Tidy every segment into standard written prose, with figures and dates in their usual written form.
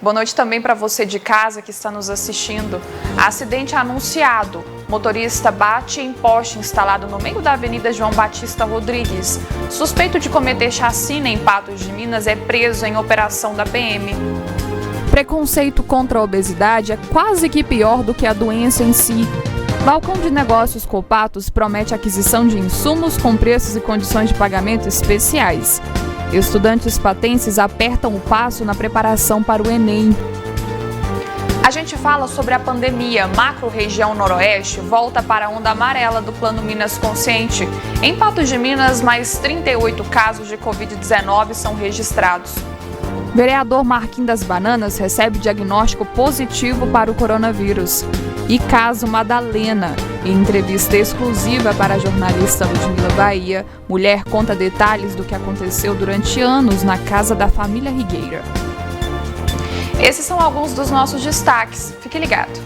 Boa noite também para você de casa que está nos assistindo. Acidente anunciado. Motorista bate em poste instalado no meio da Avenida João Batista Rodrigues. Suspeito de cometer chacina em Patos de Minas é preso em operação da PM. Preconceito contra a obesidade é quase que pior do que a doença em si. Balcão de Negócios Copatos promete aquisição de insumos com preços e condições de pagamento especiais. Estudantes patenses apertam o passo na preparação para o Enem. A gente fala sobre a pandemia. Macro-região Noroeste volta para a onda amarela do Plano Minas Consciente. Em Patos de Minas, mais 38 casos de Covid-19 são registrados. Vereador Marquinhos das Bananas recebe diagnóstico positivo para o coronavírus. E caso Madalena, em entrevista exclusiva para a jornalista Ludmila Bahia, mulher conta detalhes do que aconteceu durante anos na casa da família Rigueira. Esses são alguns dos nossos destaques. Fique ligado.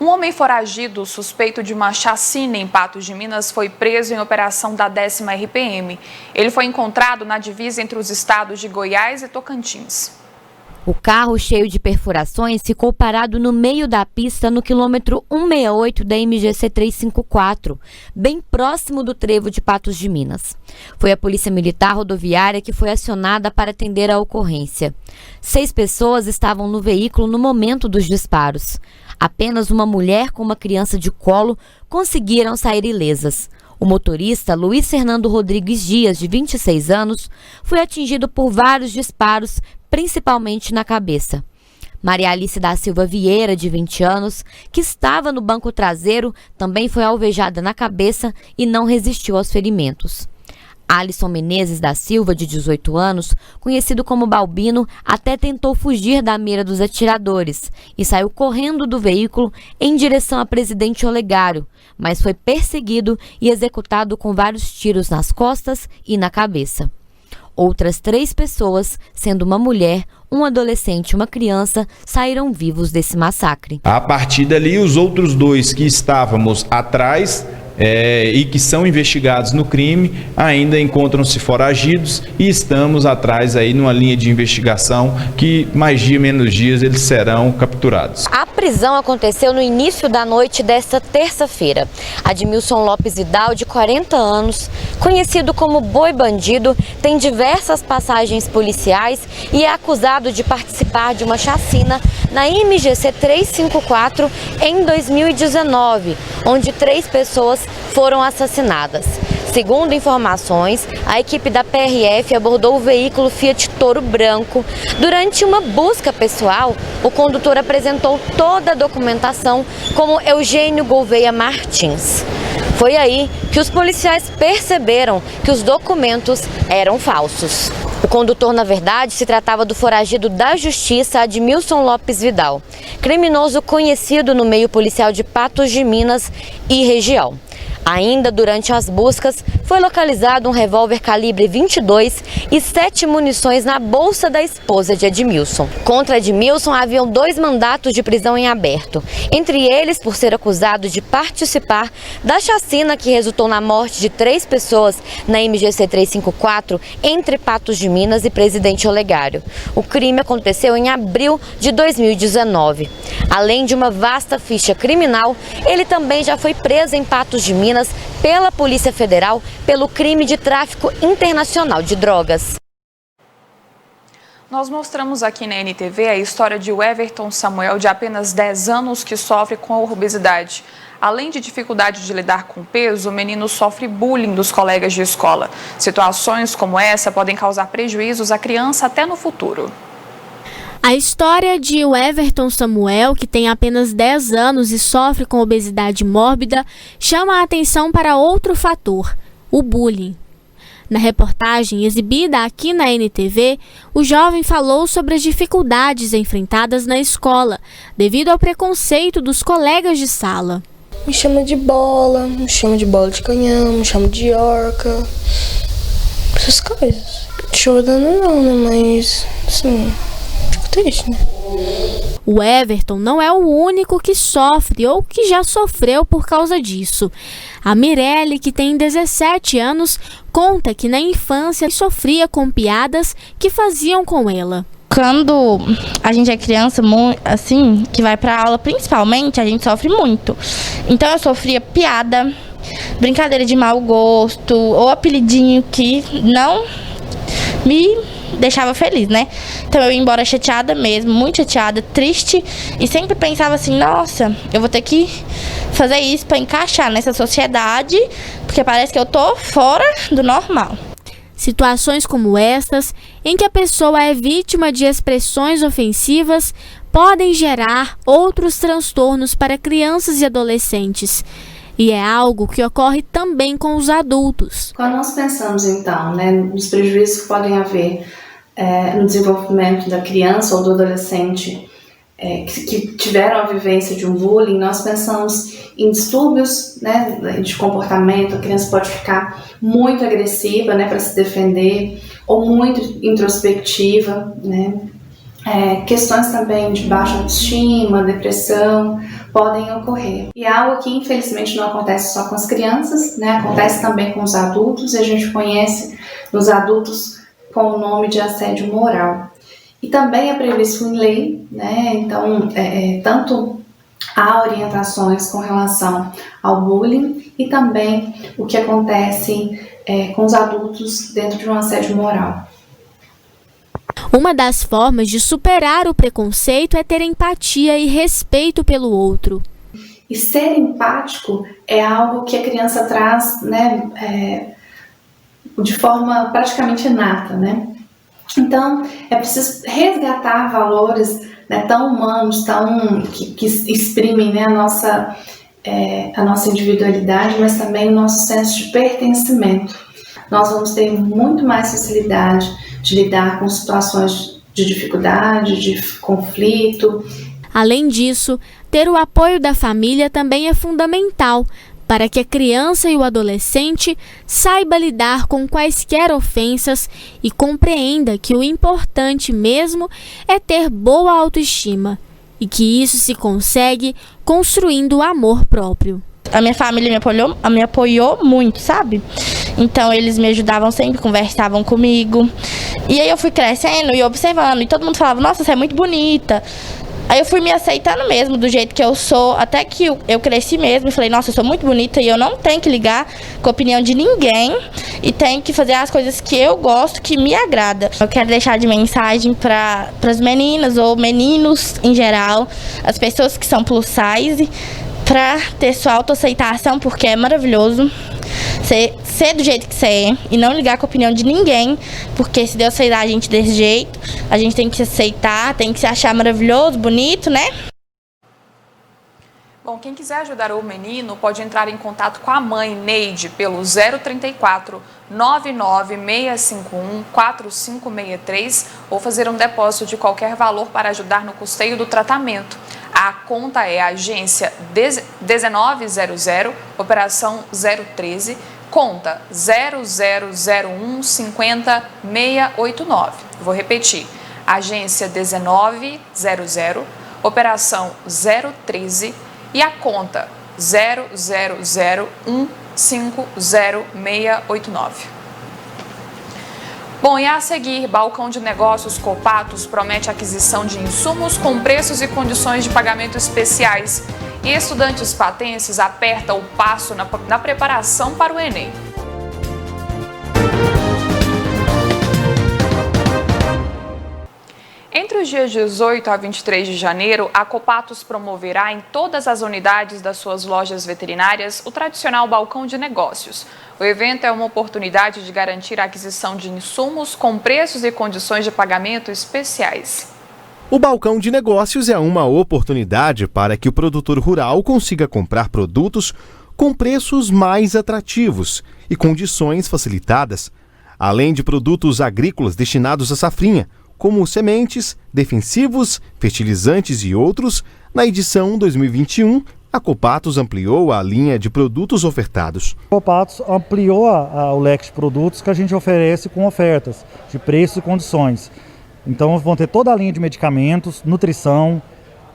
Um homem foragido, suspeito de uma chacina em Patos de Minas, foi preso em operação da 10ª RPM. Ele foi encontrado na divisa entre os estados de Goiás e Tocantins. O carro, cheio de perfurações, ficou parado no meio da pista no quilômetro 168 da MGC 354, bem próximo do trevo de Patos de Minas. Foi a Polícia Militar Rodoviária que foi acionada para atender a ocorrência. 6 pessoas estavam no veículo no momento dos disparos. Apenas uma mulher com uma criança de colo conseguiram sair ilesas. O motorista, Luiz Fernando Rodrigues Dias, de 26 anos, foi atingido por vários disparos, principalmente na cabeça. Maria Alice da Silva Vieira, de 20 anos, que estava no banco traseiro, também foi alvejada na cabeça e não resistiu aos ferimentos. Alisson Menezes da Silva, de 18 anos, conhecido como Balbino, até tentou fugir da mira dos atiradores e saiu correndo do veículo em direção a Presidente Olegário, mas foi perseguido e executado com vários tiros nas costas e na cabeça. Outras 3 pessoas, sendo uma mulher, um adolescente e uma criança, saíram vivos desse massacre. A partir dali, os outros 2 que estávamos atrás e que são investigados no crime ainda encontram-se foragidos e estamos atrás aí numa linha de investigação que mais dia menos dias eles serão capturados. A prisão aconteceu no início da noite desta terça-feira. Admilson Lopes Vidal, de 40 anos, conhecido como Boi Bandido, tem diversas passagens policiais e é acusado de participar de uma chacina na MGC 354 em 2019, onde 3 pessoas foram assassinadas. Segundo informações, a equipe da PRF abordou o veículo Fiat Toro branco. Durante uma busca pessoal, o condutor apresentou toda a documentação como Eugênio Gouveia Martins. Foi aí que os policiais perceberam que os documentos eram falsos. O condutor, na verdade, se tratava do foragido da Justiça, Admilson Lopes Vidal, criminoso conhecido no meio policial de Patos de Minas e região. Ainda durante as buscas, foi localizado um revólver calibre 22 e 7 munições na bolsa da esposa de Admilson. Contra Admilson, haviam 2 mandatos de prisão em aberto, entre eles por ser acusado de participar da chacina que resultou na morte de 3 pessoas na MGC 354 entre Patos de Minas e Presidente Olegário. O crime aconteceu em abril de 2019. Além de uma vasta ficha criminal, ele também já foi preso em Patos de Minas pela Polícia Federal pelo crime de tráfico internacional de drogas. Nós mostramos aqui na NTV a história de Everton Samuel, de apenas 10 anos, que sofre com a obesidade. Além de dificuldade de lidar com o peso, o menino sofre bullying dos colegas de escola. Situações como essa podem causar prejuízos à criança até no futuro. A história de Everton Samuel, que tem apenas 10 anos e sofre com obesidade mórbida, chama a atenção para outro fator, o bullying. Na reportagem exibida aqui na NTV, o jovem falou sobre as dificuldades enfrentadas na escola, devido ao preconceito dos colegas de sala. Me chama de bola, me chama de bola de canhão, me chama de orca, essas coisas. Chorando não, né, mas assim... triste, né? O Everton não é o único que sofre ou que já sofreu por causa disso. A Mirelle, que tem 17 anos, conta que na infância sofria com piadas que faziam com ela. Quando a gente é criança, assim, que vai pra aula, principalmente, a gente sofre muito. Então eu sofria piada, brincadeira de mau gosto, ou apelidinho que não me deixava feliz, né? Então eu ia embora chateada mesmo, muito chateada, triste, e sempre pensava assim, nossa, eu vou ter que fazer isso pra encaixar nessa sociedade, porque parece que eu tô fora do normal. Situações como estas, em que a pessoa é vítima de expressões ofensivas, podem gerar outros transtornos para crianças e adolescentes. E é algo que ocorre também com os adultos. Quando nós pensamos, então, nos prejuízos que podem haver no desenvolvimento da criança ou do adolescente que tiveram a vivência de um bullying, nós pensamos em distúrbios, de comportamento. A criança pode ficar muito agressiva, para se defender, ou muito introspectiva, questões também de baixa autoestima, depressão, podem ocorrer. E é algo que infelizmente não acontece só com as crianças, acontece também com os adultos, e a gente conhece nos adultos com o nome de assédio moral. E também é previsto em lei, então tanto há orientações com relação ao bullying e também o que acontece com os adultos dentro de um assédio moral. Uma das formas de superar o preconceito é ter empatia e respeito pelo outro. E ser empático é algo que a criança traz, de forma praticamente inata, Então, é preciso resgatar valores tão humanos, que exprimem a nossa individualidade, mas também o nosso senso de pertencimento. Nós vamos ter muito mais facilidade de lidar com situações de dificuldade, de conflito. Além disso, ter o apoio da família também é fundamental para que a criança e o adolescente saiba lidar com quaisquer ofensas e compreenda que o importante mesmo é ter boa autoestima e que isso se consegue construindo o amor próprio. A minha família me apoiou muito, sabe? Então eles me ajudavam sempre, conversavam comigo. E aí eu fui crescendo e observando, e todo mundo falava, nossa, você é muito bonita. Aí eu fui me aceitando mesmo do jeito que eu sou, até que eu cresci mesmo e falei, nossa, eu sou muito bonita e eu não tenho que ligar com a opinião de ninguém e tenho que fazer as coisas que eu gosto, que me agrada. Eu quero deixar de mensagem para as meninas ou meninos em geral, as pessoas que são plus size, para ter sua autoaceitação, porque é maravilhoso ser do jeito que você é e não ligar com a opinião de ninguém, porque se Deus fez a gente desse jeito, a gente tem que se aceitar, tem que se achar maravilhoso, bonito, Bom, quem quiser ajudar o menino pode entrar em contato com a mãe Neide pelo 034 99651 4563 ou fazer um depósito de qualquer valor para ajudar no custeio do tratamento. A conta é Agência 1900, Operação 013, conta 0001 50 689. Vou repetir, Agência 1900, Operação 013 e a conta 0001 50 689. Bom, e a seguir, Balcão de Negócios Copatos promete aquisição de insumos com preços e condições de pagamento especiais. E estudantes patenses apertam o passo na preparação para o Enem. Entre os dias 18 a 23 de janeiro, a Copatos promoverá em todas as unidades das suas lojas veterinárias o tradicional Balcão de Negócios. O evento é uma oportunidade de garantir a aquisição de insumos com preços e condições de pagamento especiais. O Balcão de Negócios é uma oportunidade para que o produtor rural consiga comprar produtos com preços mais atrativos e condições facilitadas, além de produtos agrícolas destinados à safrinha, como sementes, defensivos, fertilizantes e outros. Na edição 2021, a Copatos ampliou a linha de produtos ofertados. A Copatos ampliou o leque de produtos que a gente oferece com ofertas de preços e condições. Então vão ter toda a linha de medicamentos, nutrição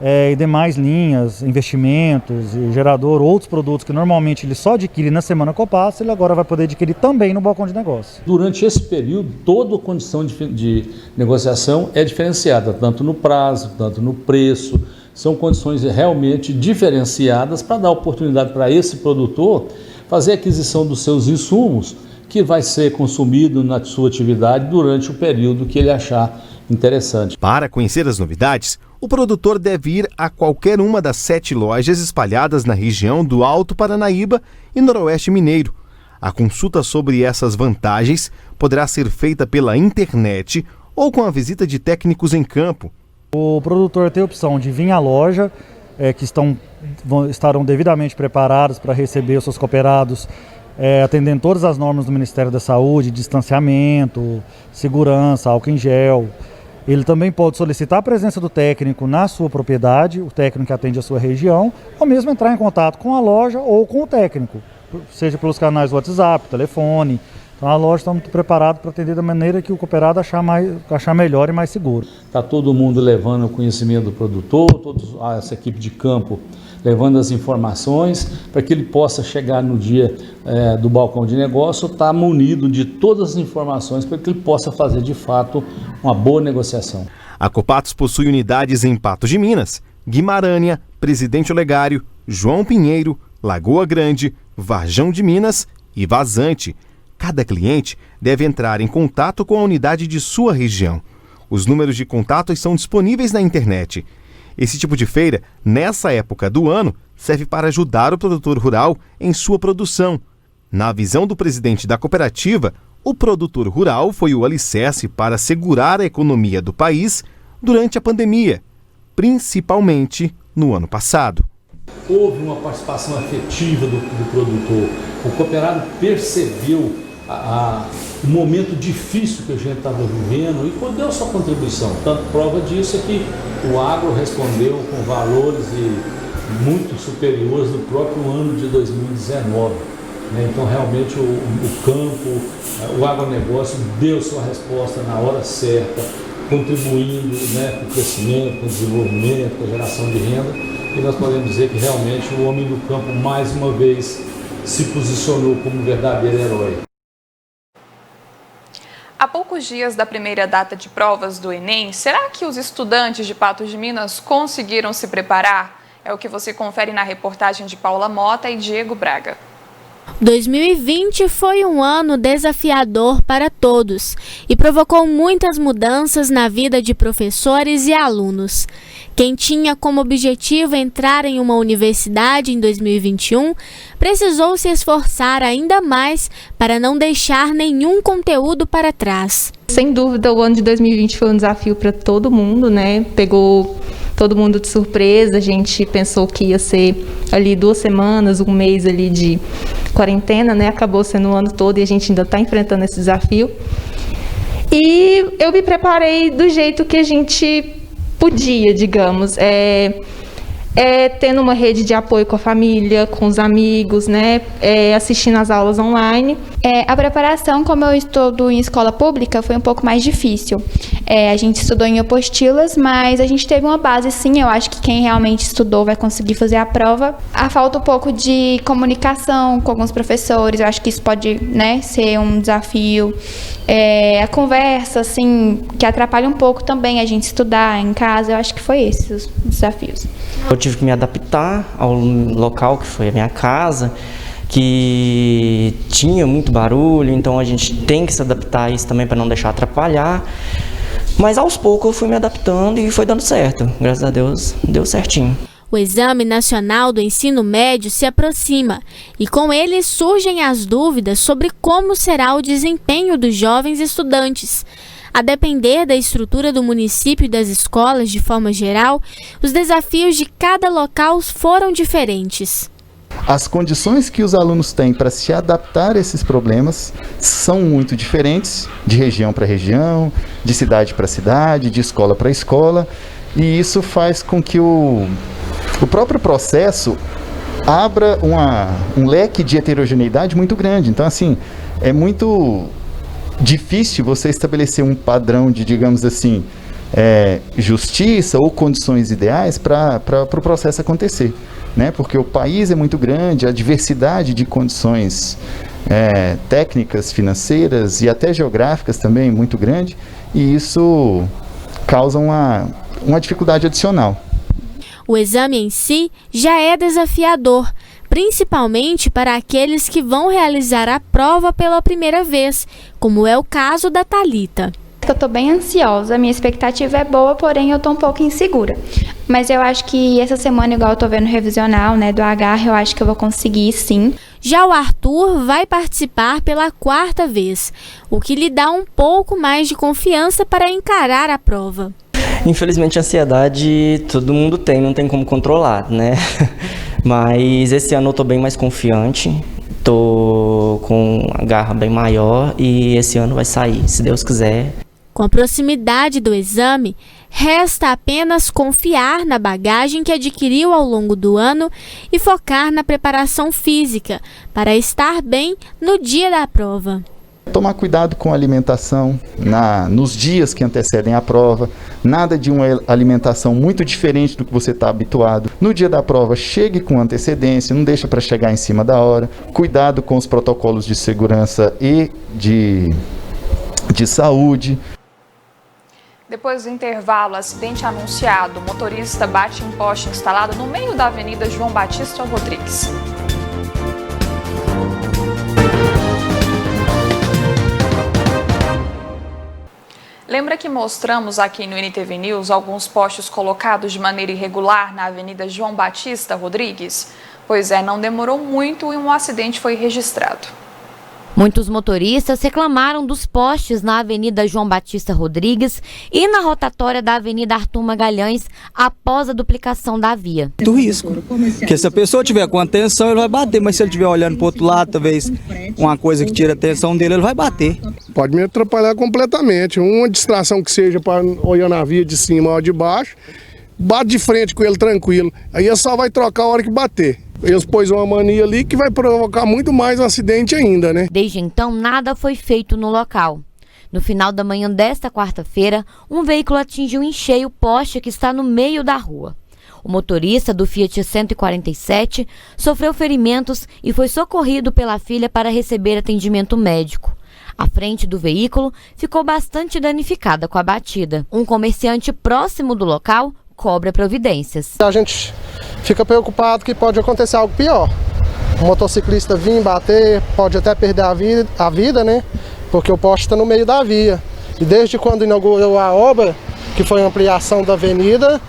e demais linhas, investimentos, gerador, outros produtos que normalmente ele só adquire na semana Copassa, ele agora vai poder adquirir também no balcão de negócio. Durante esse período, toda a condição de negociação é diferenciada, tanto no prazo, tanto no preço. São condições realmente diferenciadas para dar oportunidade para esse produtor fazer a aquisição dos seus insumos, que vai ser consumido na sua atividade durante o período que ele achar interessante. Para conhecer as novidades, o produtor deve ir a qualquer uma das 7 lojas espalhadas na região do Alto Paranaíba e Noroeste Mineiro. A consulta sobre essas vantagens poderá ser feita pela internet ou com a visita de técnicos em campo. O produtor tem a opção de vir à loja, que estarão devidamente preparados para receber os seus cooperados, atendendo todas as normas do Ministério da Saúde, distanciamento, segurança, álcool em gel. Ele também pode solicitar a presença do técnico na sua propriedade, o técnico que atende a sua região, ou mesmo entrar em contato com a loja ou com o técnico, seja pelos canais WhatsApp, telefone. Então a loja está muito preparada para atender da maneira que o cooperado achar melhor e mais seguro. Está todo mundo levando o conhecimento do produtor, toda essa equipe de campo levando as informações para que ele possa chegar no dia do balcão de negócio, estar munido de todas as informações para que ele possa fazer de fato uma boa negociação. A Copatos possui unidades em Patos de Minas, Guimarães, Presidente Olegário, João Pinheiro, Lagoa Grande, Varjão de Minas e Vazante. Cada cliente deve entrar em contato com a unidade de sua região. Os números de contato estão disponíveis na internet. Esse tipo de feira, nessa época do ano, serve para ajudar o produtor rural em sua produção. Na visão do presidente da cooperativa, o produtor rural foi o alicerce para segurar a economia do país durante a pandemia, principalmente no ano passado. Houve uma participação efetiva do produtor. O cooperado percebeu o momento difícil que a gente estava vivendo e deu sua contribuição. Tanto prova disso é que o agro respondeu com valores muito superiores no próprio ano de 2019. Então realmente o campo, o agronegócio deu sua resposta na hora certa, contribuindo com o crescimento, com o desenvolvimento, com a geração de renda. E nós podemos dizer que realmente o homem do campo mais uma vez se posicionou como um verdadeiro herói. Há poucos dias da primeira data de provas do Enem, será que os estudantes de Patos de Minas conseguiram se preparar? É o que você confere na reportagem de Paula Mota e Diego Braga. 2020 foi um ano desafiador para todos e provocou muitas mudanças na vida de professores e alunos. Quem tinha como objetivo entrar em uma universidade em 2021 precisou se esforçar ainda mais para não deixar nenhum conteúdo para trás. Sem dúvida, o ano de 2020 foi um desafio para todo mundo, né? Pegou todo mundo de surpresa. A gente pensou que ia ser ali 2 semanas, 1 mês ali de quarentena, né? Acabou sendo o ano todo e a gente ainda está enfrentando esse desafio. E eu me preparei do jeito que a gente podia, digamos, tendo uma rede de apoio com a família, com os amigos, né? Assistindo às aulas online. A preparação, como eu estudo em escola pública, foi um pouco mais difícil. A gente estudou em apostilas, mas a gente teve uma base, sim. Eu acho que quem realmente estudou vai conseguir fazer a prova. Falta um pouco de comunicação com alguns professores. Eu acho que isso pode, né, ser um desafio. A conversa, assim, que atrapalha um pouco também a gente estudar em casa. Eu acho que foi esses os desafios. Eu tive que me adaptar ao local que foi a minha casa, que tinha muito barulho, então a gente tem que se adaptar a isso também para não deixar atrapalhar. Mas aos poucos eu fui me adaptando e foi dando certo. Graças a Deus, deu certinho. O Exame Nacional do Ensino Médio se aproxima e com ele surgem as dúvidas sobre como será o desempenho dos jovens estudantes. A depender da estrutura do município e das escolas de forma geral, os desafios de cada local foram diferentes. As condições que os alunos têm para se adaptar a esses problemas são muito diferentes, de região para região, de cidade para cidade, de escola para escola, e isso faz com que o próprio processo abra um leque de heterogeneidade muito grande. Então, assim, é muito difícil você estabelecer um padrão de, digamos assim, justiça ou condições ideais para o processo acontecer, né? Porque o país é muito grande, a diversidade de condições técnicas, financeiras e até geográficas também é muito grande, e isso causa uma dificuldade adicional. O exame em si já é desafiador, principalmente para aqueles que vão realizar a prova pela primeira vez, como é o caso da Thalita. Eu estou bem ansiosa, a minha expectativa é boa, porém eu estou um pouco insegura. Mas eu acho que essa semana, igual eu estou vendo o revisional, né, do HR, eu acho que eu vou conseguir sim. Já o Arthur vai participar pela 4ª vez, o que lhe dá um pouco mais de confiança para encarar a prova. Infelizmente a ansiedade todo mundo tem, não tem como controlar, né? Mas esse ano eu estou bem mais confiante, estou com a garra bem maior e esse ano vai sair, se Deus quiser. Com a proximidade do exame, resta apenas confiar na bagagem que adquiriu ao longo do ano e focar na preparação física para estar bem no dia da prova. Tomar cuidado com a alimentação nos dias que antecedem a prova, nada de uma alimentação muito diferente do que você está habituado. No dia da prova, chegue com antecedência, não deixa para chegar em cima da hora. Cuidado com os protocolos de segurança e de saúde. Depois do intervalo, acidente anunciado, o motorista bate em poste instalado no meio da Avenida João Batista Rodrigues. Lembra que mostramos aqui no NTV News alguns postes colocados de maneira irregular na Avenida João Batista Rodrigues? Pois é, não demorou muito e um acidente foi registrado. Muitos motoristas reclamaram dos postes na Avenida João Batista Rodrigues e na rotatória da Avenida Arthur Magalhães após a duplicação da via. Do risco, porque se a pessoa tiver com atenção, ele vai bater, mas se ele estiver olhando para o outro lado, talvez uma coisa que tira a atenção dele, ele vai bater. Pode me atrapalhar completamente, uma distração que seja para olhar na via de cima ou de baixo, bate de frente com ele tranquilo, aí ele só vai trocar a hora que bater. Eles pôs uma mania ali que vai provocar muito mais um acidente ainda, né? Desde então, nada foi feito no local. No final da manhã desta quarta-feira, um veículo atingiu em cheio o poste que está no meio da rua. O motorista do Fiat 147 sofreu ferimentos e foi socorrido pela filha para receber atendimento médico. A frente do veículo ficou bastante danificada com a batida. Um comerciante próximo do local cobra providências. A gente fica preocupado que pode acontecer algo pior. O motociclista vir bater, pode até perder a vida, né? Porque o poste está no meio da via. E desde quando inaugurou a obra, que foi a ampliação da avenida,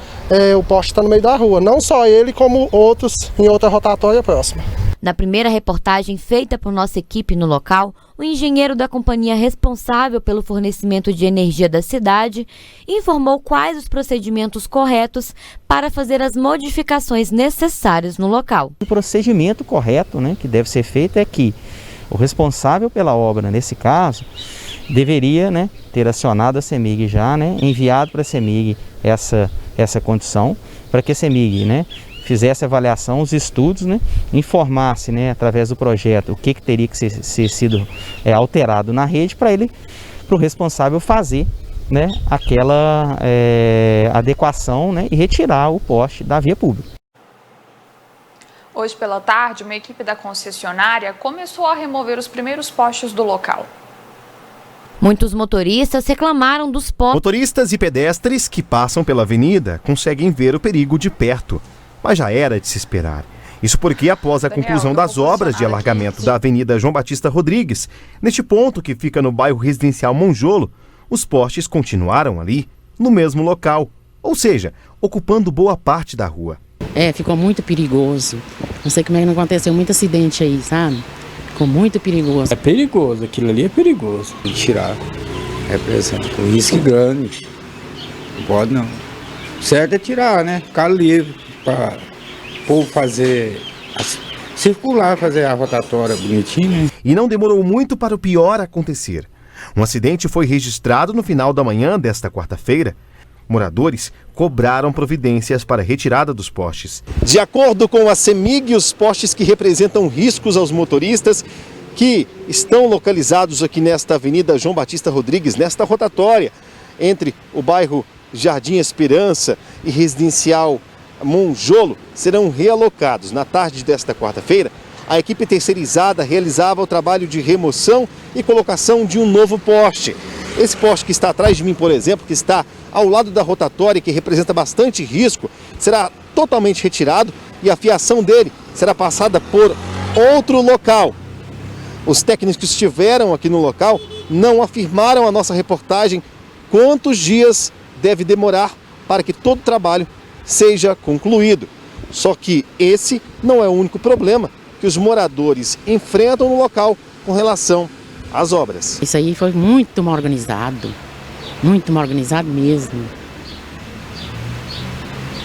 o poste está no meio da rua. Não só ele, como outros em outra rotatória próxima. Na primeira reportagem feita por nossa equipe no local, o engenheiro da companhia responsável pelo fornecimento de energia da cidade informou quais os procedimentos corretos para fazer as modificações necessárias no local. O procedimento correto, né, que deve ser feito é que o responsável pela obra, nesse caso, deveria, né, ter acionado a CEMIG já, né, enviado para a CEMIG essa condição, para que a CEMIG, né, fizesse a avaliação, os estudos, né, informasse, né, através do projeto o que teria que ser sido alterado na rede para o responsável fazer, né, aquela adequação, né, e retirar o poste da via pública. Hoje pela tarde, uma equipe da concessionária começou a remover os primeiros postes do local. Muitos motoristas reclamaram dos postes. Motoristas e pedestres que passam pela avenida conseguem ver o perigo de perto. Mas já era de se esperar. Isso porque, após a conclusão das obras de alargamento da Avenida João Batista Rodrigues, neste ponto que fica no bairro residencial Monjolo, os postes continuaram ali, no mesmo local, ou seja, ocupando boa parte da rua. Ficou muito perigoso. Não sei como é que não aconteceu muito acidente aí, sabe? Ficou muito perigoso. É perigoso, aquilo ali é perigoso. De tirar, representa um risco grande. Não pode não. Certo é tirar, né? Ficar livre. Para o povo circular, fazer a rotatória bonitinha. E não demorou muito para o pior acontecer. Um acidente foi registrado no final da manhã desta quarta-feira. Moradores cobraram providências para a retirada dos postes. De acordo com a CEMIG, os postes que representam riscos aos motoristas que estão localizados aqui nesta Avenida João Batista Rodrigues, nesta rotatória entre o bairro Jardim Esperança e Residencial Monjolo, serão realocados. Na tarde desta quarta-feira, a equipe terceirizada realizava o trabalho de remoção e colocação de um novo poste. Esse poste que está atrás de mim, por exemplo, que está ao lado da rotatória, que representa bastante risco, será totalmente retirado e a fiação dele será passada por outro local. Os técnicos que estiveram aqui no local não afirmaram à nossa reportagem quantos dias deve demorar para que todo o trabalho seja concluído. Só que esse não é o único problema que os moradores enfrentam no local com relação às obras. Isso aí foi muito mal organizado mesmo.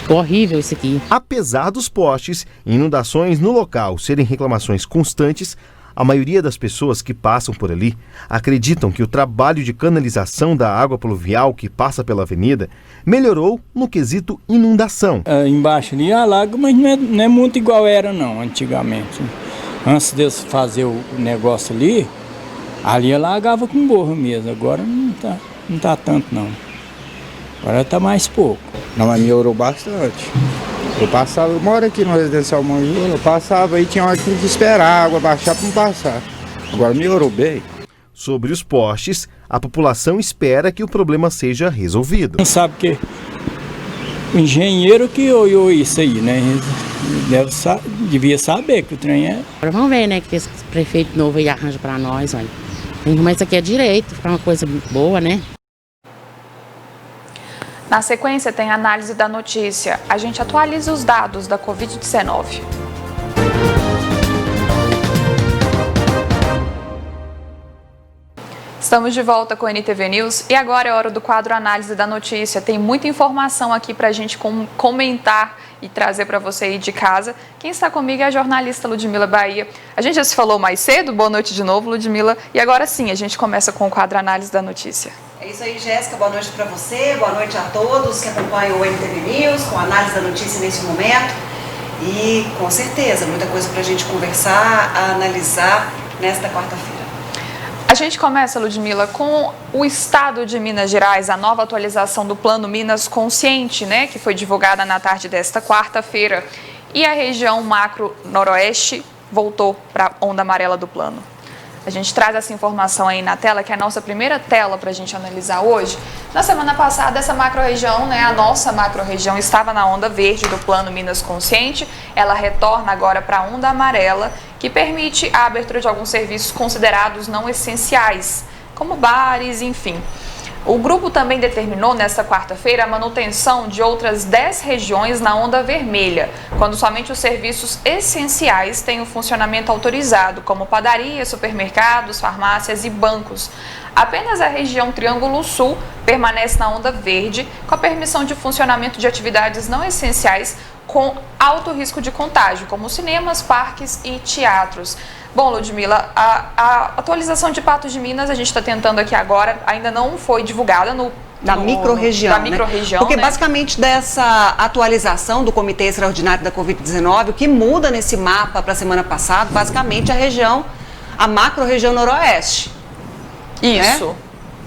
Ficou horrível isso aqui. Apesar dos postes e inundações no local serem reclamações constantes, a maioria das pessoas que passam por ali acreditam que o trabalho de canalização da água pluvial que passa pela avenida melhorou no quesito inundação. Embaixo ali alaga, mas não é muito igual era não, antigamente. Antes de fazer o negócio ali alagava com borra mesmo, agora não tá tanto não. Agora tá mais pouco. Não, mas melhorou bastante. Eu moro aqui no Residencial Monjolo, eu passava e tinha hora que tinha que esperar a água baixar para não passar. Agora melhorou bem. Sobre os postes, a população espera que o problema seja resolvido. Não sabe que o engenheiro que olhou isso aí, né? Devia saber que o trem é. Agora vamos ver, né, que esse prefeito novo aí arranja para nós, olha. Mas isso aqui é direito, ficar uma coisa boa, né? Na sequência, tem a análise da notícia. A gente atualiza os dados da Covid-19. Estamos de volta com o NTV News e agora é hora do quadro Análise da Notícia. Tem muita informação aqui para a gente comentar e trazer para você aí de casa. Quem está comigo é a jornalista Ludmila Bahia. A gente já se falou mais cedo, boa noite de novo, Ludmila. E agora sim, a gente começa com o quadro Análise da Notícia. É isso aí, Jéssica, boa noite para você, boa noite a todos que acompanham o NTV News, com a análise da notícia nesse momento. E com certeza, muita coisa para a gente conversar, analisar nesta quarta-feira. A gente começa, Ludmila, com o estado de Minas Gerais, a nova atualização do Plano Minas Consciente, né, que foi divulgada na tarde desta quarta-feira. E a região macro-noroeste voltou para a onda amarela do plano. A gente traz essa informação aí na tela, que é a nossa primeira tela para a gente analisar hoje. Na semana passada, essa macro-região, né, a nossa macro-região, estava na onda verde do Plano Minas Consciente. Ela retorna agora para a onda amarela, que permite a abertura de alguns serviços considerados não essenciais, como bares, enfim. O grupo também determinou nesta quarta-feira a manutenção de outras 10 regiões na onda vermelha, quando somente os serviços essenciais têm o funcionamento autorizado, como padarias, supermercados, farmácias e bancos. Apenas a região Triângulo Sul permanece na onda verde, com a permissão de funcionamento de atividades não essenciais com alto risco de contágio, como cinemas, parques e teatros. Bom, Ludmila, a atualização de Patos de Minas, a gente está tentando aqui agora, ainda não foi divulgada da micro-região, né? Porque basicamente dessa atualização do Comitê Extraordinário da Covid-19, o que muda nesse mapa para a semana passada, basicamente a macro-região noroeste. Isso. Né?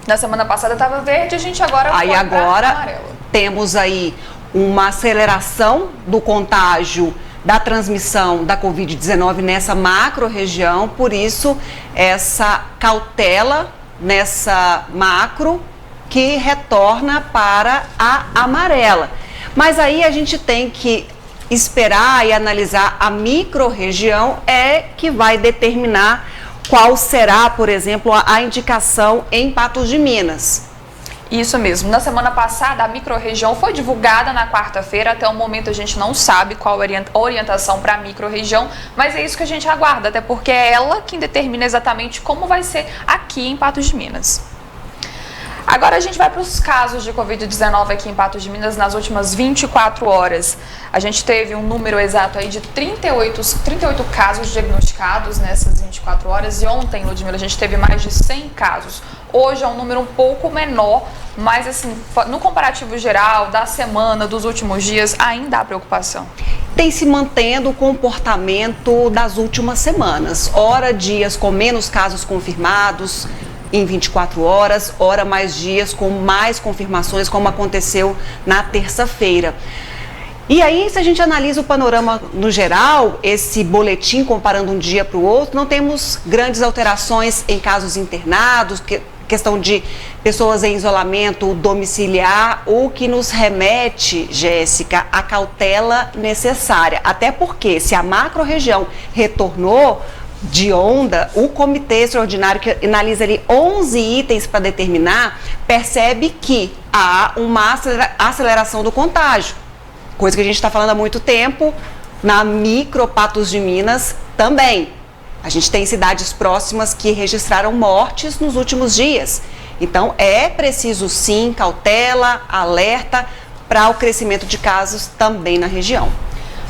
Na semana passada estava verde, a gente agora foi para amarelo. Temos aí uma aceleração do contágio, da transmissão da Covid-19 nessa macro-região, por isso essa cautela nessa macro que retorna para a amarela. Mas aí a gente tem que esperar e analisar a micro-região, que vai determinar qual será, por exemplo, a indicação em Patos de Minas. Isso mesmo. Na semana passada, a micro-região foi divulgada na quarta-feira. Até o momento a gente não sabe qual a orientação para a micro-região, mas é isso que a gente aguarda, até porque é ela quem determina exatamente como vai ser aqui em Patos de Minas. Agora a gente vai para os casos de Covid-19 aqui em Patos de Minas nas últimas 24 horas. A gente teve um número exato aí de 38 casos diagnosticados nessas 24 horas. E ontem, Ludmila, a gente teve mais de 100 casos. Hoje é um número um pouco menor, mas assim, no comparativo geral da semana, dos últimos dias, ainda há preocupação. tem se mantendo o comportamento das últimas semanas. Ora, dias com menos casos confirmados em 24 horas, ora mais dias com mais confirmações, como aconteceu na terça-feira. E aí, se a gente analisa o panorama no geral, esse boletim comparando um dia para o outro, não temos grandes alterações em casos internados, questão de pessoas em isolamento domiciliar, o que nos remete, Jéssica, à cautela necessária. Até porque, se a macro-região retornou de onda, o comitê extraordinário que analisa ali 11 itens para determinar, percebe que há uma aceleração do contágio. Coisa que a gente está falando há muito tempo, na micro Patos de Minas também. A gente tem cidades próximas que registraram mortes nos últimos dias. Então, é preciso sim cautela, alerta para o crescimento de casos também na região.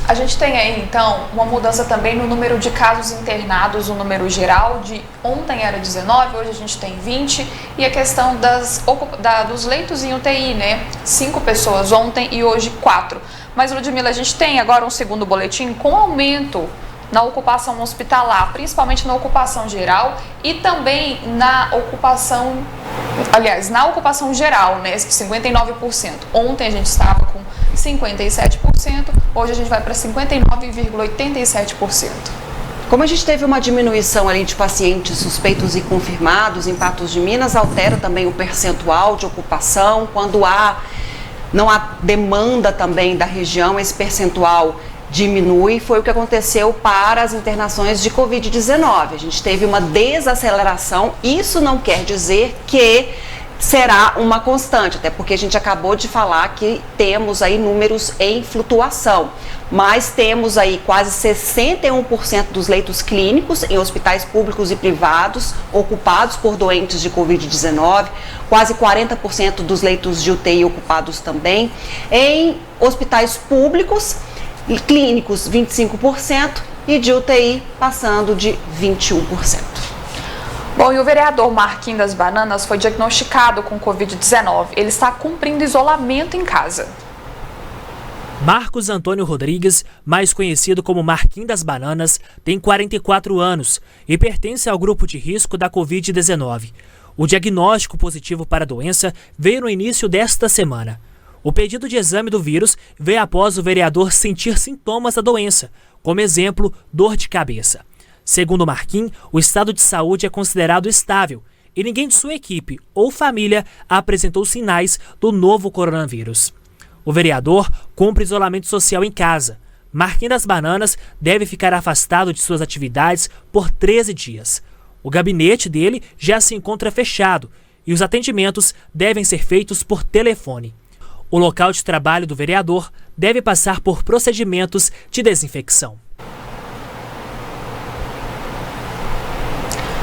A gente tem aí, então, uma mudança também no número de casos internados, o número geral, de ontem era 19, hoje a gente tem 20, e a questão dos leitos em UTI, né? 5 pessoas ontem e hoje 4. Mas, Ludmila, a gente tem agora um segundo boletim com aumento na ocupação hospitalar, principalmente na ocupação geral e também na ocupação geral, né, 59%. Ontem a gente estava com 57%, hoje a gente vai para 59,87%. Como a gente teve uma diminuição ali de pacientes suspeitos e confirmados em Patos de Minas, altera também o percentual de ocupação. Quando não há demanda também da região, esse percentual diminui. Foi o que aconteceu para as internações de Covid-19. A gente teve uma desaceleração. Isso não quer dizer que será uma constante, até porque a gente acabou de falar que temos aí números em flutuação, mas temos aí quase 61% dos leitos clínicos em hospitais públicos e privados ocupados por doentes de Covid-19, quase 40% dos leitos de UTI ocupados também, em hospitais públicos e clínicos 25% e de UTI passando de 21%. Bom, e o vereador Marquinhos das Bananas foi diagnosticado com Covid-19. Ele está cumprindo isolamento em casa. Marcos Antônio Rodrigues, mais conhecido como Marquinhos das Bananas, tem 44 anos e pertence ao grupo de risco da Covid-19. O diagnóstico positivo para a doença veio no início desta semana. O pedido de exame do vírus veio após o vereador sentir sintomas da doença, como exemplo, dor de cabeça. Segundo Marquinhos, o estado de saúde é considerado estável e ninguém de sua equipe ou família apresentou sinais do novo coronavírus. O vereador cumpre isolamento social em casa. Marquinhos das Bananas deve ficar afastado de suas atividades por 13 dias. O gabinete dele já se encontra fechado e os atendimentos devem ser feitos por telefone. O local de trabalho do vereador deve passar por procedimentos de desinfecção.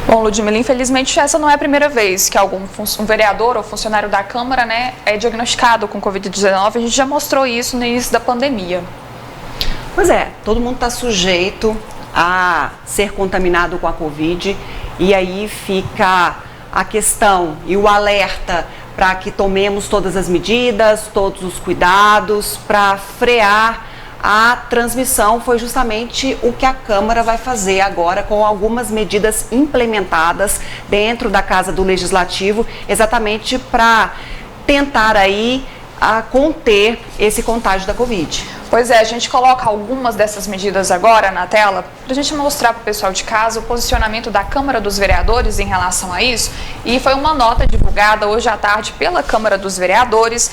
Bom, Ludmila, infelizmente essa não é a primeira vez que um vereador ou funcionário da Câmara, né, é diagnosticado com Covid-19. A gente já mostrou isso no início da pandemia. Pois é, todo mundo está sujeito a ser contaminado com a Covid e aí fica a questão e o alerta para que tomemos todas as medidas, todos os cuidados para frear a transmissão. Foi justamente o que a Câmara vai fazer agora com algumas medidas implementadas dentro da Casa do Legislativo, exatamente para tentar aí conter esse contágio da Covid. Pois é, a gente coloca algumas dessas medidas agora na tela para a gente mostrar para o pessoal de casa o posicionamento da Câmara dos Vereadores em relação a isso. E foi uma nota divulgada hoje à tarde pela Câmara dos Vereadores.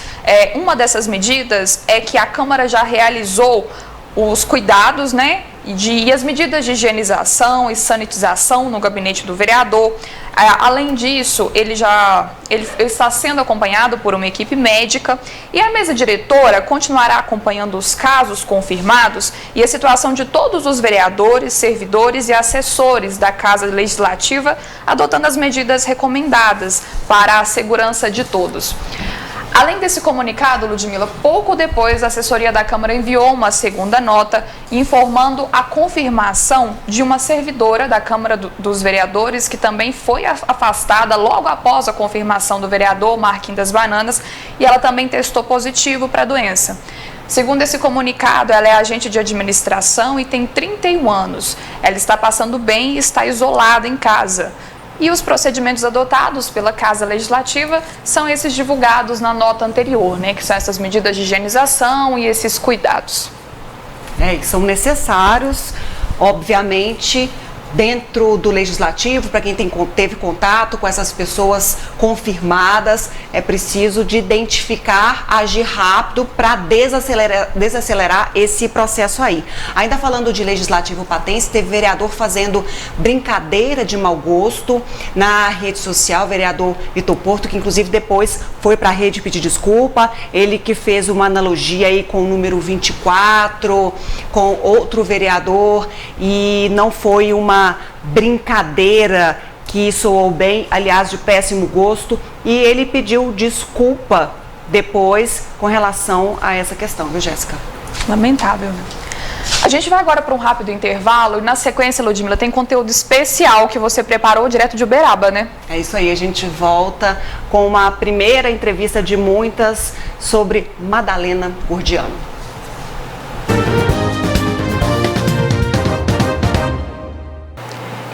Uma dessas medidas é que a Câmara já realizou os cuidados, né, e as medidas de higienização e sanitização no gabinete do vereador. Além disso, ele está sendo acompanhado por uma equipe médica e a mesa diretora continuará acompanhando os casos confirmados e a situação de todos os vereadores, servidores e assessores da Casa Legislativa, adotando as medidas recomendadas para a segurança de todos. Além desse comunicado, Ludmila, pouco depois a assessoria da Câmara enviou uma segunda nota informando a confirmação de uma servidora da Câmara dos Vereadores que também foi afastada logo após a confirmação do vereador Marquinhos das Bananas e ela também testou positivo para a doença. Segundo esse comunicado, ela é agente de administração e tem 31 anos. Ela está passando bem e está isolada em casa. E os procedimentos adotados pela Casa Legislativa são esses divulgados na nota anterior, né? Que são essas medidas de higienização e esses cuidados. E são necessários, obviamente, dentro do Legislativo, para quem teve contato com essas pessoas confirmadas, é preciso de identificar, agir rápido para desacelerar esse processo aí. Ainda falando de Legislativo patense, teve vereador fazendo brincadeira de mau gosto na rede social, vereador Vitor Porto, que inclusive depois foi para a rede pedir desculpa, ele que fez uma analogia aí com o número 24, com outro vereador, e não foi uma brincadeira que soou bem, aliás, de péssimo gosto, e ele pediu desculpa depois com relação a essa questão, viu, Jéssica? Lamentável, né? A gente vai agora para um rápido intervalo e na sequência, Ludmila, tem conteúdo especial que você preparou direto de Uberaba, né? É isso aí, a gente volta com uma primeira entrevista de muitas sobre Madalena Gordiano.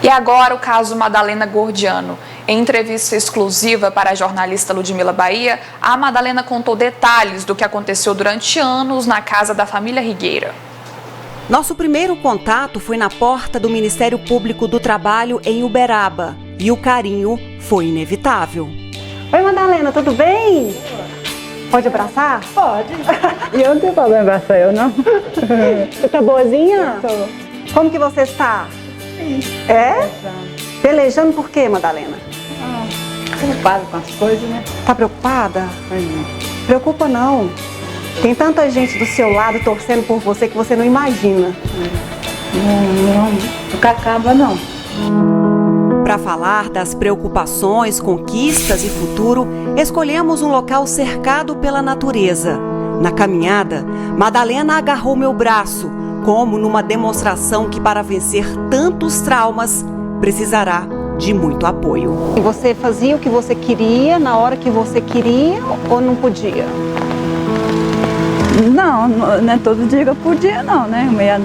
E agora o caso Madalena Gordiano. Em entrevista exclusiva para a jornalista Ludmila Bahia, a Madalena contou detalhes do que aconteceu durante anos na casa da família Rigueira. Nosso primeiro contato foi na porta do Ministério Público do Trabalho em Uberaba e o carinho foi inevitável. Oi, Madalena, tudo bem? Pode abraçar? Pode. E eu não tenho problema em abraçar, eu não. Você tá boazinha? Tô. Como que você está? Sim. É? Pelejando por quê, Madalena? Preocupada com as coisas, né? Tá preocupada? Preocupa não. Tem tanta gente do seu lado torcendo por você que você não imagina. Não acaba não. Para falar das preocupações, conquistas e futuro, escolhemos um local cercado pela natureza. Na caminhada, Madalena agarrou meu braço, como numa demonstração que para vencer tantos traumas, precisará de muito apoio. E você fazia o que você queria, na hora que você queria ou não podia? Não, não é todo dia que eu podia não, né? Eu ia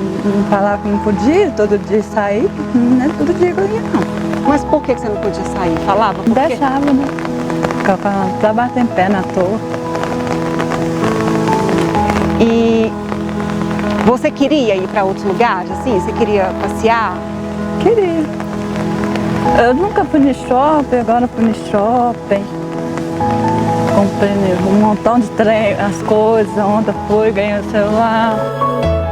falar que não podia, todo dia sair, não é todo dia que eu ia não. Mas por que você não podia sair? Falava? Por quê? Deixava, né? Ficava batendo pé na toa. E você queria ir para outros lugares, assim? Você queria passear? Queria. Eu nunca fui no shopping, agora fui no shopping. Comprei um montão de trem, as coisas, ontem fui, ganhei o celular.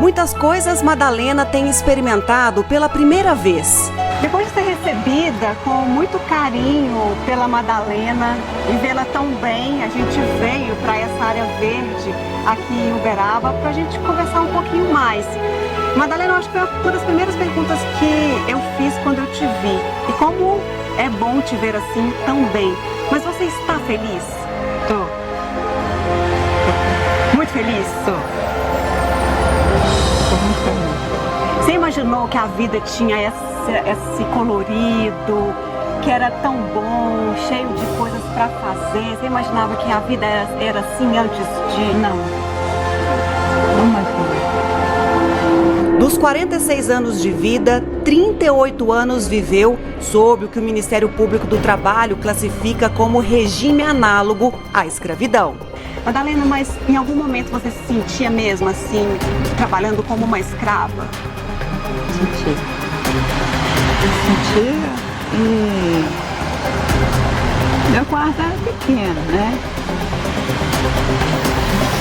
Muitas coisas Madalena tem experimentado pela primeira vez. Depois de ser recebida com muito carinho pela Madalena e vê-la tão bem, a gente veio para essa área verde aqui em Uberaba para a gente conversar um pouquinho mais. Madalena, eu acho que foi uma das primeiras perguntas que eu fiz quando eu te vi. E como é bom te ver assim tão bem. Mas você está feliz? Tô. Muito feliz? Tô. Você imaginou que a vida tinha esse colorido, que era tão bom, cheio de coisas para fazer? Você imaginava que a vida era assim antes de... Não. Não imaginava. Dos 46 anos de vida, 38 anos viveu sob o que o Ministério Público do Trabalho classifica como regime análogo à escravidão. Madalena, mas em algum momento você se sentia mesmo assim, trabalhando como uma escrava? Sentia. E meu quarto era pequeno, né?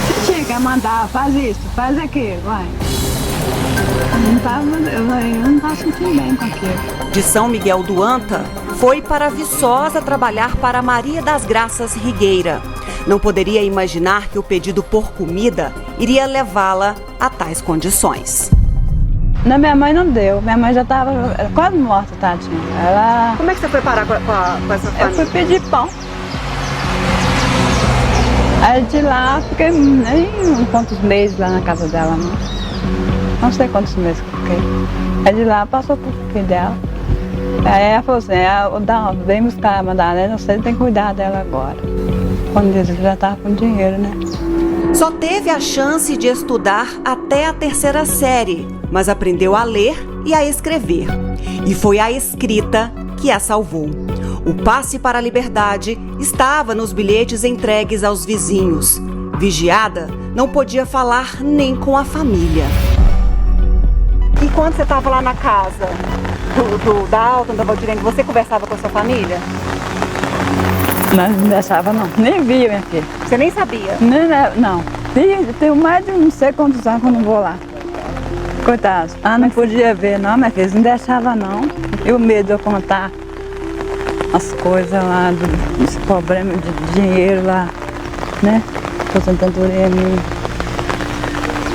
Você tinha que mandar, faz isso, faz aquilo, vai. Eu não estava sentindo bem com aquilo. De São Miguel do Anta, foi para Viçosa trabalhar para Maria das Graças Rigueira. Não poderia imaginar que o pedido por comida iria levá-la a tais condições. Na minha mãe não deu, minha mãe já estava quase morta, tadinha. Ela... Como é que você foi parar com essa família? Eu fui pedir pão. Aí de lá, fiquei nem quantos meses lá na casa dela, não sei quantos meses que eu fiquei. Aí de lá passou pro filho dela. Aí ela falou assim, vem buscar a Madalena, você tem que cuidar dela agora. Quando ele já estava com dinheiro, né? Só teve a chance de estudar até a 3ª série, mas aprendeu a ler e a escrever. E foi a escrita que a salvou. O passe para a liberdade estava nos bilhetes entregues aos vizinhos. Vigiada, não podia falar nem com a família. E quando você estava lá na casa do Dalton, da Valdirene, você conversava com a sua família? Mas não deixava não, nem via, minha filha. Você nem sabia? Não. Tenho mais de não sei quantos anos que eu não vou lá. Coitado. Não podia ver não, minha filha, não deixava não. E o medo de eu contar as coisas lá, dos problemas de dinheiro lá, né? Aposentadoria minha.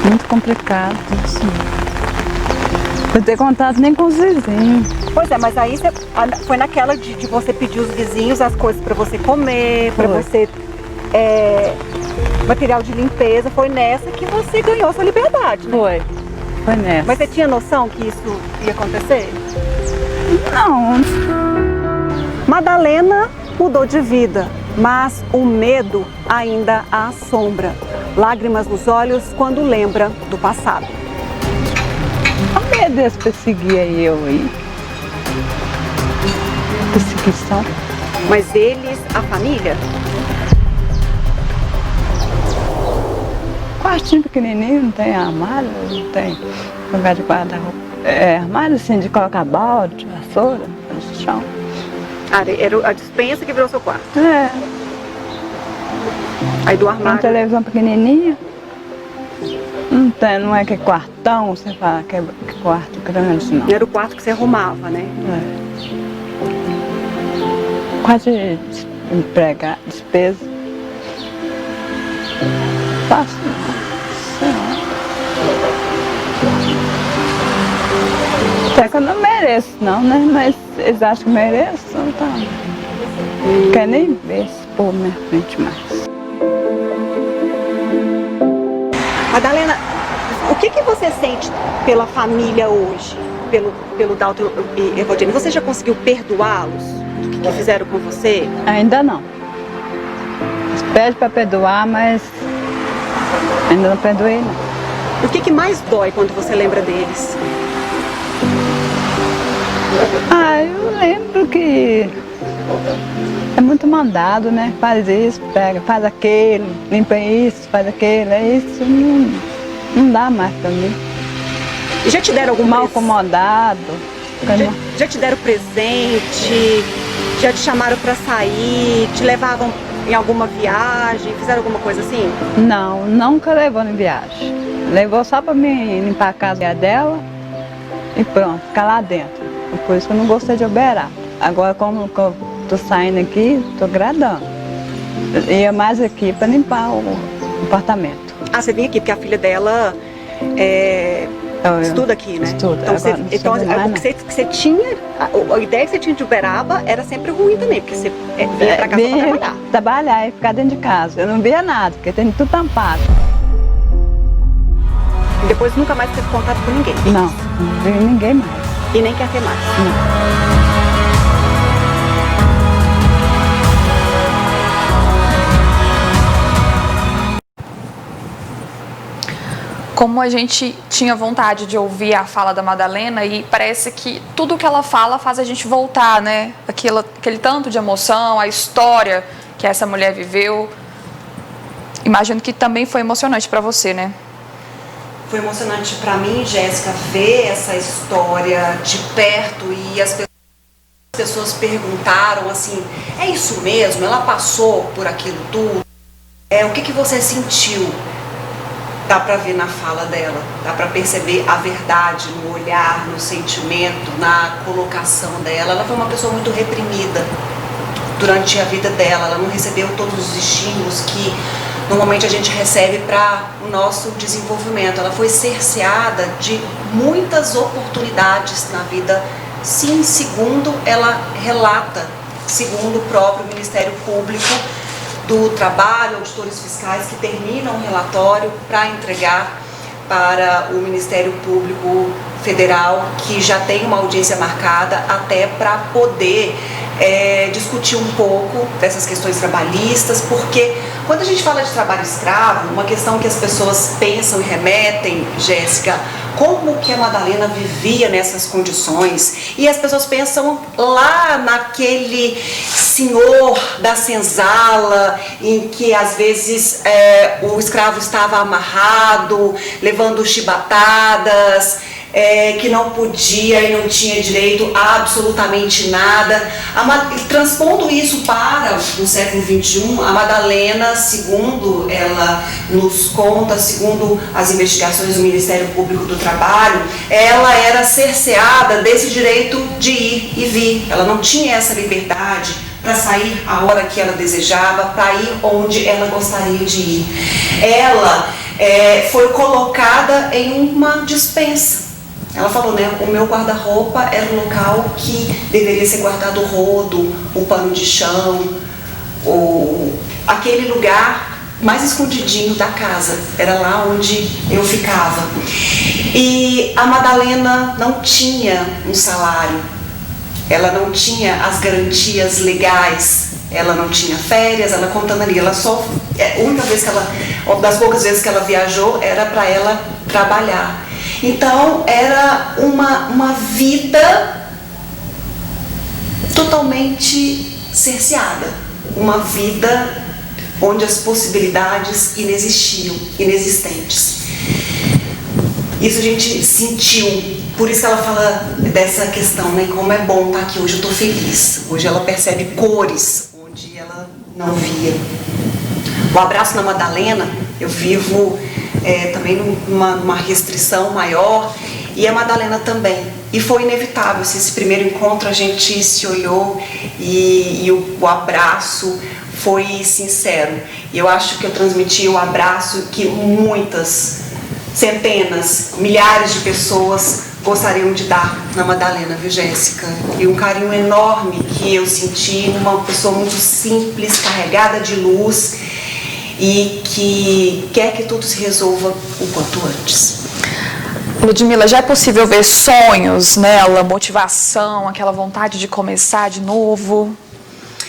Muito complicado, assim. Não ter contato nem com os vizinhos. Pois é, mas aí foi naquela de você pedir os vizinhos as coisas para você comer, para você material de limpeza. Foi nessa que você ganhou sua liberdade, né? Foi nessa. Mas você tinha noção que isso ia acontecer? Não. Madalena mudou de vida, mas o medo ainda a assombra. Lágrimas nos olhos quando lembra do passado. O medo deles perseguir eu aí. Perseguição. Mas eles, a família? Quartinho pequenininho, não tem armário, não tem lugar de guarda-roupa. Armário assim de colocar balde, vassoura, no chão. Era a despensa que virou seu quarto? Aí do armário? Uma televisão pequenininha. Não é que quartão, você fala que é quarto grande, não. Era o quarto que você arrumava, né? Quase empregar, despesa. Fácil, até que eu não mereço, não, né? Mas eles acham que mereço, então não quer nem ver esse povo na minha frente mais. Madalena, o que você sente pela família hoje? Pelo Dalton e Valdirene? Você já conseguiu perdoá-los do que fizeram com você? Ainda não. Eles pedem para perdoar, mas ainda não perdoei, não. O que mais dói quando você lembra deles? Eu lembro que é muito mandado, né? Faz isso, pega, faz aquilo, limpa isso, faz aquilo, isso não dá mais pra mim. E já te deram algum mal acomodado? Já te deram presente? Já te chamaram pra sair? Te levavam em alguma viagem? Fizeram alguma coisa assim? Não, nunca levou em viagem. Levou só pra mim limpar a casa dela e pronto, ficar lá dentro. Por isso que eu não gostei de oberar. Agora, como eu tô saindo aqui, tô gradando. Eu ia mais aqui para limpar o apartamento. Você vinha aqui porque a filha dela estuda aqui, né? Estuda. Então, você tinha, a ideia que você tinha de Uberaba era sempre ruim também, porque você vinha pra cá só pra trabalhar. Trabalhar e ficar dentro de casa. Eu não via nada, porque tem tudo tampado. E depois nunca mais teve contato com ninguém? Não vi ninguém mais. E nem quer ter mais? Não. Como a gente tinha vontade de ouvir a fala da Madalena, e parece que tudo que ela fala faz a gente voltar, né? Aquele tanto de emoção, a história que essa mulher viveu. Imagino que também foi emocionante para você, né? Foi emocionante para mim, Jéssica, ver essa história de perto, e as pessoas perguntaram assim, é isso mesmo? Ela passou por aquilo tudo? O que você sentiu? Dá para ver na fala dela, dá para perceber a verdade no olhar, no sentimento, na colocação dela. Ela foi uma pessoa muito reprimida durante a vida dela, ela não recebeu todos os estímulos que normalmente a gente recebe para o nosso desenvolvimento. Ela foi cerceada de muitas oportunidades na vida, sim, segundo ela relata, segundo o próprio Ministério Público do Trabalho, auditores fiscais que terminam o relatório para entregar para o Ministério Público Federal, que já tem uma audiência marcada até para poder discutir um pouco dessas questões trabalhistas, porque quando a gente fala de trabalho escravo, uma questão que as pessoas pensam e remetem, Jéssica, como que a Madalena vivia nessas condições, e as pessoas pensam lá naquele senhor da senzala, em que às vezes o escravo estava amarrado, levando chibatadas, que não podia e não tinha direito a absolutamente nada. Transpondo isso para o século XXI, a Madalena, segundo ela nos conta, segundo as investigações do Ministério Público do Trabalho, ela era cerceada desse direito de ir e vir. Ela não tinha essa liberdade para sair a hora que ela desejava, para ir onde ela gostaria de ir. Ela foi colocada em uma despensa. Ela falou, né, o meu guarda-roupa era o local que deveria ser guardado o rodo, o pano de chão, aquele lugar mais escondidinho da casa. Era lá onde eu ficava. E a Madalena não tinha um salário, ela não tinha as garantias legais, ela não tinha férias, ela contando ali, ela só, a única vez que ela, uma das poucas vezes que ela viajou, era para ela trabalhar. Então era uma vida totalmente cerceada, uma vida onde as possibilidades inexistentes. Isso a gente sentiu, por isso que ela fala dessa questão, né? Como é bom estar aqui hoje, eu estou feliz. Hoje ela percebe cores onde ela não via. O abraço na Madalena, eu vivo também numa restrição maior, e a Madalena também. E foi inevitável, esse primeiro encontro a gente se olhou e o abraço foi sincero. E eu acho que eu transmiti o abraço que muitas, centenas, milhares de pessoas gostariam de dar na Madalena, viu, Jéssica? E um carinho enorme que eu senti, uma pessoa muito simples, carregada de luz, e que quer que tudo se resolva o quanto antes. Ludmila, já é possível ver sonhos nela, motivação, aquela vontade de começar de novo?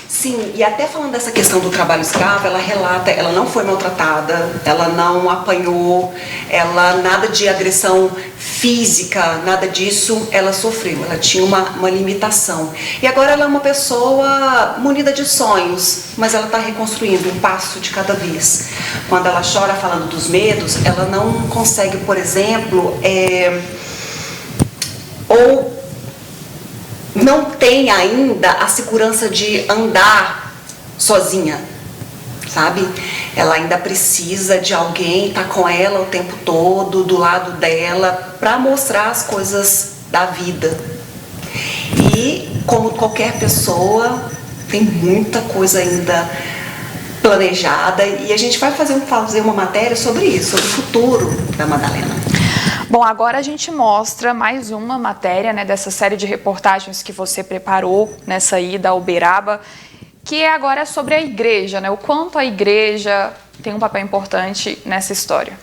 Sim, e até falando dessa questão do trabalho escravo, ela relata, ela não foi maltratada, ela não apanhou, ela nada de agressão física, nada disso ela sofreu, ela tinha uma limitação. E agora ela é uma pessoa munida de sonhos, mas ela está reconstruindo um passo de cada vez. Quando ela chora falando dos medos, ela não consegue, por exemplo, ou não tem ainda a segurança de andar sozinha, sabe? Ela ainda precisa de alguém estar com ela o tempo todo, do lado dela, para mostrar as coisas da vida. E, como qualquer pessoa, tem muita coisa ainda planejada, e a gente vai fazer uma matéria sobre isso, sobre o futuro da Madalena. Bom, agora a gente mostra mais uma matéria, né, dessa série de reportagens que você preparou nessa ida a Uberaba, que agora é sobre a igreja, né? O quanto a igreja tem um papel importante nessa história.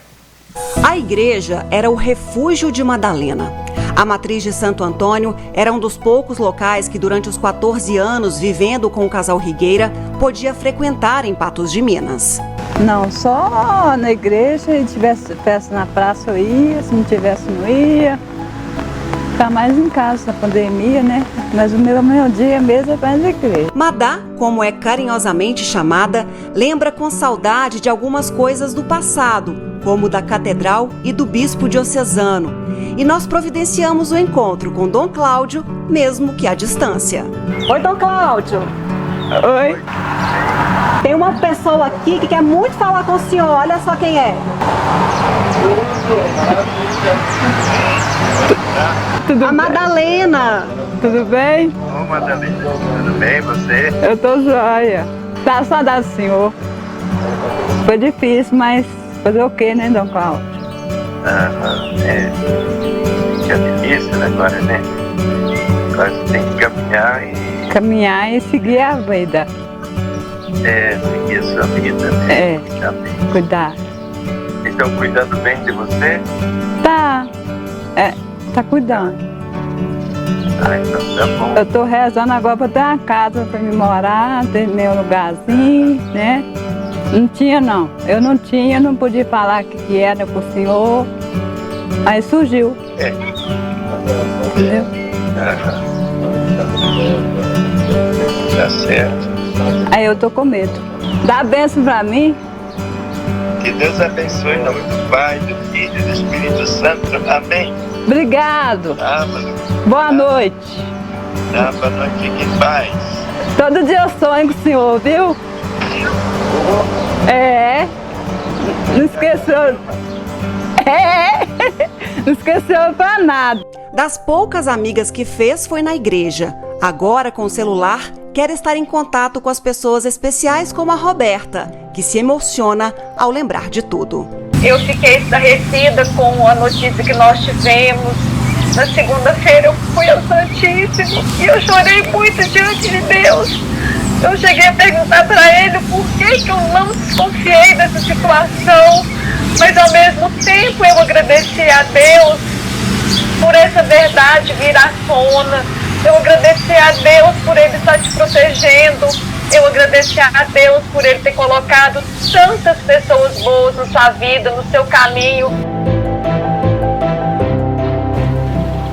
A igreja era o refúgio de Madalena. A matriz de Santo Antônio era um dos poucos locais que, durante os 14 anos vivendo com o casal Rigueira, podia frequentar em Patos de Minas. Não, só na igreja, se tivesse festa na praça eu ia, se não tivesse não ia. Ficar mais em casa na pandemia, né? Mas o meu dia mesmo é para a igreja. Madá, como é carinhosamente chamada, lembra com saudade de algumas coisas do passado, como da catedral e do bispo diocesano. E nós providenciamos o encontro com Dom Cláudio, mesmo que à distância. Oi, Dom Cláudio. Oi. Tem uma pessoa aqui que quer muito falar com o senhor, olha só quem é. Tudo a Madalena. Tudo bem? Ô, Madalena, tudo bem, você? Eu tô joia. Tá saudade do senhor. Foi difícil, mas fazer o quê, né, Dom Cláudio? É difícil agora, né? Agora você tem que caminhar e seguir a vida. Seguir a sua vida, né? Cuidar. Estão cuidando bem de você? Tá cuidando. Então tá bom. Eu tô rezando agora pra ter uma casa pra me morar, ter meu lugarzinho, né? Não tinha não, eu não tinha, não podia falar o que era pro senhor. Aí surgiu. Entendeu? Tá certo. Aí eu tô com medo. Dá bênção pra mim. Que Deus abençoe em nome do Pai, do Filho e do Espírito Santo. Amém. Obrigado. Boa noite. Boa noite, fique em paz. Todo dia eu sonho com o senhor, viu? Não esqueceu. Não esqueceu pra nada. Das poucas amigas que fez foi na igreja. Agora, com o celular, quer estar em contato com as pessoas especiais como a Roberta, que se emociona ao lembrar de tudo. Eu fiquei estarrecida com a notícia que nós tivemos. Na segunda-feira eu fui ao Santíssimo e eu chorei muito diante de Deus. Eu cheguei a perguntar para ele por que eu não desconfiei dessa situação, mas ao mesmo tempo eu agradeci a Deus por essa verdade vir à tona. Eu agradeci a Deus por Ele estar te protegendo. Eu agradeci a Deus por Ele ter colocado tantas pessoas boas na sua vida, no seu caminho.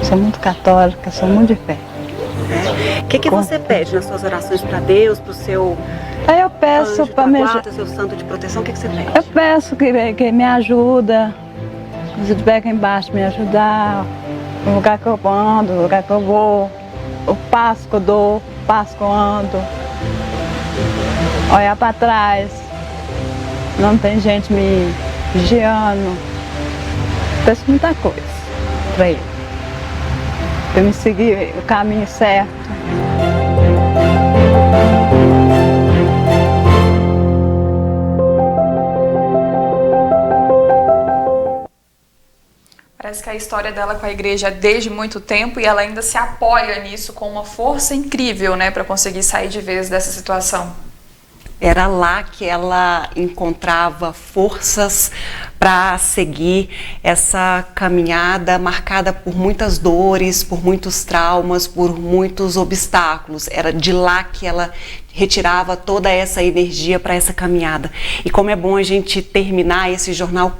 Sou muito católica, sou muito de fé. O que você pede nas suas orações para Deus, para o seu Aí eu peço para me guarda, seu santo de proteção? O que você pede? Eu peço que me ajuda. Se tiver aqui embaixo, me ajudar. No lugar que eu ando, no lugar que eu vou. O passo que eu dou, o passo que eu ando. Olhar para trás. Não tem gente me vigiando. Peço muita coisa para ele. Para me seguir o caminho certo. Parece que a história dela com a igreja é desde muito tempo e ela ainda se apoia nisso com uma força incrível, né, para conseguir sair de vez dessa situação. Era lá que ela encontrava forças para seguir essa caminhada marcada por muitas dores, por muitos traumas, por muitos obstáculos. Era de lá que ela retirava toda essa energia para essa caminhada. E como é bom a gente terminar esse jornal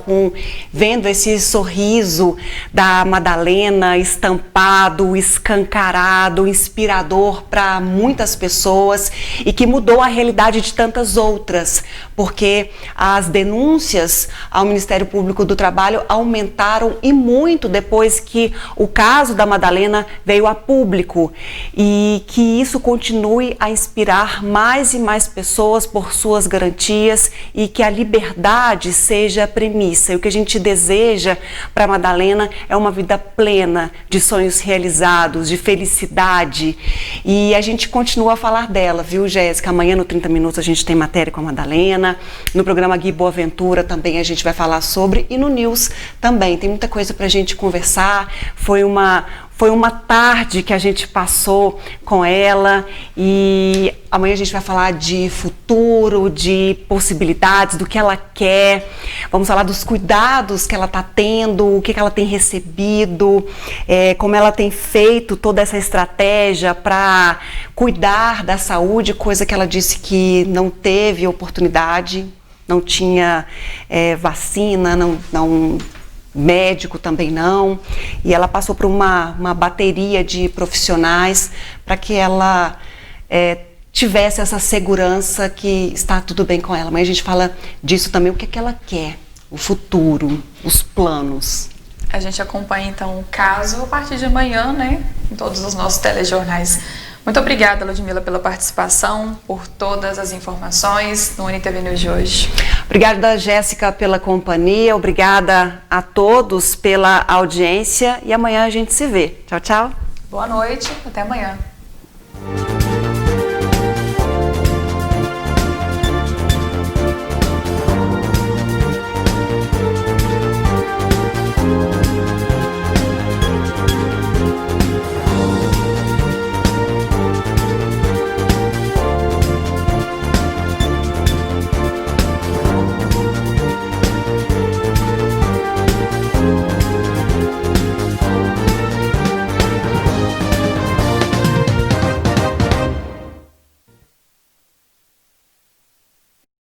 vendo esse sorriso da Madalena estampado, escancarado, inspirador para muitas pessoas e que mudou a realidade de tantas outras, porque as denúncias ao Ministério Público do Trabalho aumentaram e muito depois que o caso da Madalena veio a público, e que isso continue a inspirar mais e mais pessoas por suas garantias e que a liberdade seja a premissa. E o que a gente deseja para a Madalena é uma vida plena, de sonhos realizados, de felicidade. E a gente continua a falar dela, viu, Jéssica? Amanhã no 30 Minutos a gente tem matéria com a Madalena, no programa Gui Boaventura também a gente vai falar sobre, e no News também. Tem muita coisa para a gente conversar. Foi uma tarde que a gente passou com ela e amanhã a gente vai falar de futuro, de possibilidades, do que ela quer. Vamos falar dos cuidados que ela está tendo, o que ela tem recebido, como ela tem feito toda essa estratégia para cuidar da saúde, coisa que ela disse que não teve oportunidade, não tinha vacina, não médico também não, e ela passou por uma bateria de profissionais para que ela tivesse essa segurança que está tudo bem com ela. Mas a gente fala disso também, o que é que ela quer, o futuro, os planos. A gente acompanha então o caso a partir de amanhã, né, em todos os nossos telejornais. Muito obrigada, Ludmila, pela participação, por todas as informações no NTV News de hoje. Obrigada, Jéssica, pela companhia. Obrigada a todos pela audiência. E amanhã a gente se vê. Tchau, tchau. Boa noite. Até amanhã.